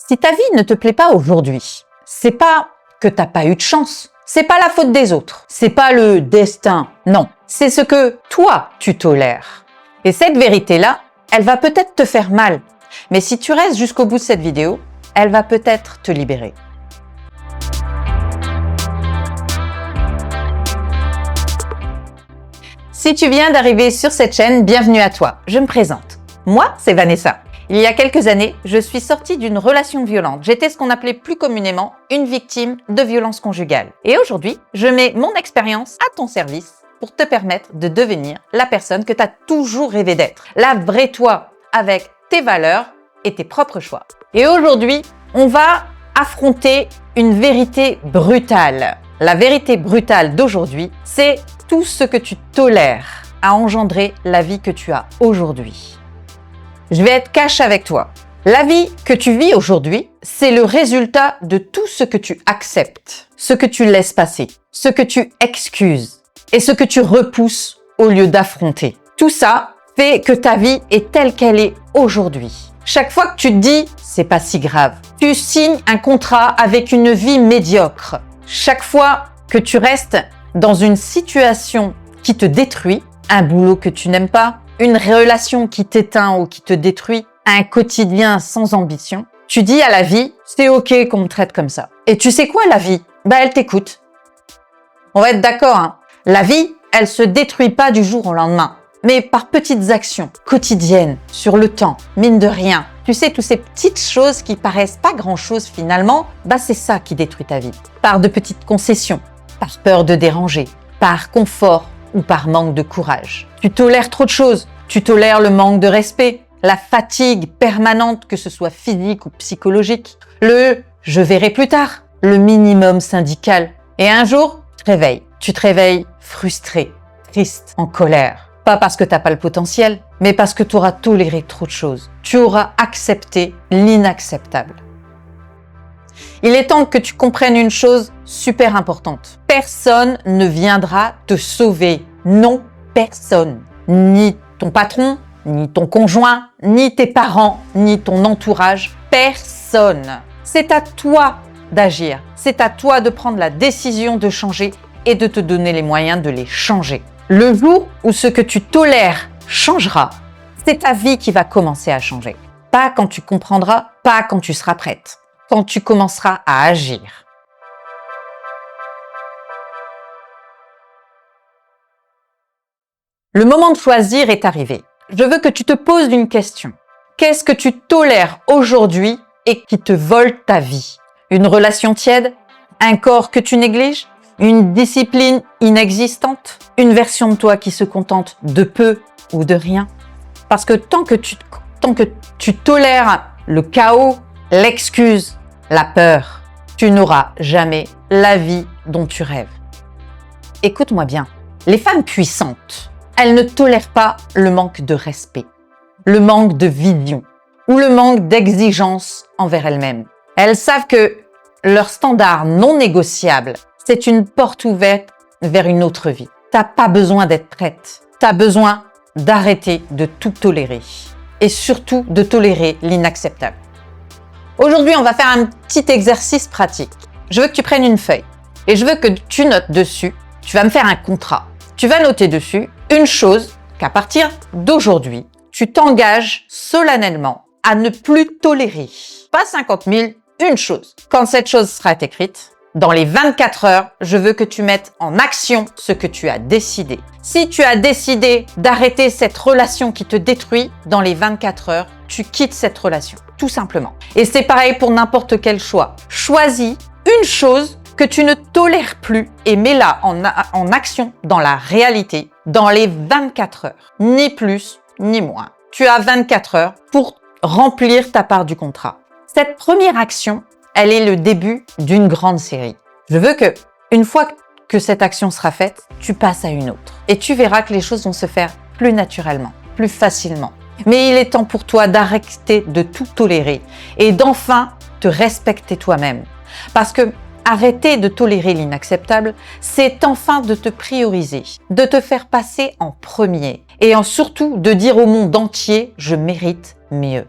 Si ta vie ne te plaît pas aujourd'hui, c'est pas que t'as pas eu de chance. C'est pas la faute des autres. C'est pas le destin. Non. C'est ce que toi, tu tolères. Et cette vérité-là, elle va peut-être te faire mal. Mais si tu restes jusqu'au bout de cette vidéo, elle va peut-être te libérer. Si tu viens d'arriver sur cette chaîne, bienvenue à toi. Je me présente. Moi, c'est Vanessa. Il y a quelques années, je suis sortie d'une relation violente. J'étais ce qu'on appelait plus communément une victime de violence conjugale. Et aujourd'hui, je mets mon expérience à ton service pour te permettre de devenir la personne que tu as toujours rêvé d'être. La vraie toi, avec tes valeurs et tes propres choix. Et aujourd'hui, on va affronter une vérité brutale. La vérité brutale d'aujourd'hui, c'est tout ce que tu tolères a engendré la vie que tu as aujourd'hui. Je vais être cash avec toi. La vie que tu vis aujourd'hui, c'est le résultat de tout ce que tu acceptes, ce que tu laisses passer, ce que tu excuses et ce que tu repousses au lieu d'affronter. Tout ça fait que ta vie est telle qu'elle est aujourd'hui. Chaque fois que tu te dis « c'est pas si grave », tu signes un contrat avec une vie médiocre. Chaque fois que tu restes dans une situation qui te détruit, un boulot que tu n'aimes pas, une relation qui t'éteint ou qui te détruit, un quotidien sans ambition, tu dis à la vie, c'est ok qu'on me traite comme ça. Et tu sais quoi, la vie? Elle t'écoute. On va être d'accord, hein. La vie, elle se détruit pas du jour au lendemain, mais par petites actions quotidiennes, sur le temps, mine de rien. Tu sais, toutes ces petites choses qui paraissent pas grand-chose finalement, c'est ça qui détruit ta vie. Par de petites concessions, par peur de déranger, par confort ou par manque de courage. Tu tolères trop de choses. Tu tolères le manque de respect, la fatigue permanente, que ce soit physique ou psychologique, le « je verrai plus tard », le minimum syndical. Et un jour, tu te réveilles frustré, triste, en colère. Pas parce que tu n'as pas le potentiel, mais parce que tu auras toléré trop de choses. Tu auras accepté l'inacceptable. Il est temps que tu comprennes une chose super importante. Personne ne viendra te sauver. Non, personne. Ni ton patron, ni ton conjoint, ni tes parents, ni ton entourage. Personne. C'est à toi d'agir. C'est à toi de prendre la décision de changer et de te donner les moyens de les changer. Le jour où ce que tu tolères changera, c'est ta vie qui va commencer à changer. Pas quand tu comprendras, pas quand tu seras prête. Quand tu commenceras à agir. Le moment de choisir est arrivé. Je veux que tu te poses une question. Qu'est-ce que tu tolères aujourd'hui et qui te vole ta vie? Une relation tiède? Un corps que tu négliges? Une discipline inexistante? Une version de toi qui se contente de peu ou de rien? Parce que tant que tu tolères le chaos, l'excuse, la peur, tu n'auras jamais la vie dont tu rêves. Écoute-moi bien, les femmes puissantes, elles ne tolèrent pas le manque de respect, le manque de vision ou le manque d'exigence envers elles-mêmes. Elles savent que leur standard non négociable, c'est une porte ouverte vers une autre vie. T'as pas besoin d'être prête, t'as besoin d'arrêter de tout tolérer et surtout de tolérer l'inacceptable. Aujourd'hui, on va faire un petit exercice pratique. Je veux que tu prennes une feuille et je veux que tu notes dessus. Tu vas me faire un contrat. Tu vas noter dessus une chose qu'à partir d'aujourd'hui, tu t'engages solennellement à ne plus tolérer. Pas 50 000, une chose. Quand cette chose sera écrite, dans les 24 heures, je veux que tu mettes en action ce que tu as décidé. Si tu as décidé d'arrêter cette relation qui te détruit, dans les 24 heures, tu quittes cette relation, tout simplement. Et c'est pareil pour n'importe quel choix. Choisis une chose que tu ne tolères plus et mets-la en action dans la réalité, dans les 24 heures. Ni plus, ni moins. Tu as 24 heures pour remplir ta part du contrat. Cette première action, elle est le début d'une grande série. Je veux que, une fois que cette action sera faite, tu passes à une autre. Et tu verras que les choses vont se faire plus naturellement, plus facilement. Mais il est temps pour toi d'arrêter de tout tolérer et d'enfin te respecter toi-même. Parce que arrêter de tolérer l'inacceptable, c'est enfin de te prioriser, de te faire passer en premier et surtout de dire au monde entier « je mérite mieux ».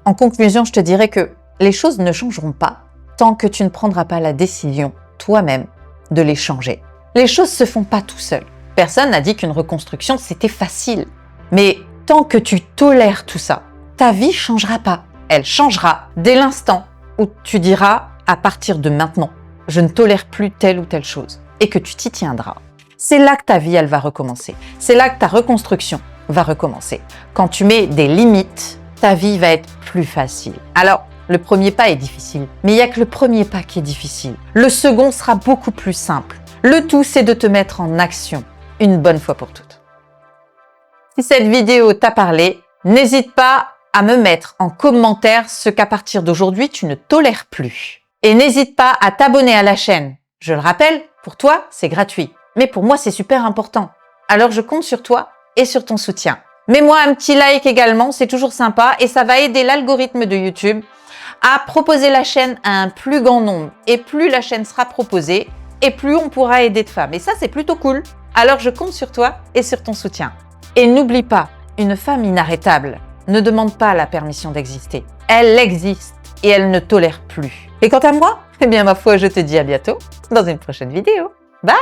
En conclusion, je te dirais que les choses ne changeront pas tant que tu ne prendras pas la décision, toi-même, de les changer. Les choses se font pas tout seul. Personne n'a dit qu'une reconstruction, c'était facile. Mais tant que tu tolères tout ça, ta vie changera pas. Elle changera dès l'instant où tu diras, à partir de maintenant, je ne tolère plus telle ou telle chose, et que tu t'y tiendras. C'est là que ta vie, elle va recommencer. C'est là que ta reconstruction va recommencer. Quand tu mets des limites, ta vie va être plus facile. Alors, le premier pas est difficile, mais il n'y a que le premier pas qui est difficile. Le second sera beaucoup plus simple. Le tout, c'est de te mettre en action, une bonne fois pour toutes. Si cette vidéo t'a parlé, n'hésite pas à me mettre en commentaire ce qu'à partir d'aujourd'hui, tu ne tolères plus. Et n'hésite pas à t'abonner à la chaîne. Je le rappelle, pour toi, c'est gratuit. Mais pour moi, c'est super important. Alors je compte sur toi et sur ton soutien. Mets-moi un petit like également, c'est toujours sympa et ça va aider l'algorithme de YouTube à proposer la chaîne à un plus grand nombre. Et plus la chaîne sera proposée, et plus on pourra aider de femmes. Et ça, c'est plutôt cool. Alors je compte sur toi et sur ton soutien. Et n'oublie pas, une femme inarrêtable ne demande pas la permission d'exister. Elle existe et elle ne tolère plus. Et quant à moi, eh bien ma foi, je te dis à bientôt dans une prochaine vidéo. Bye!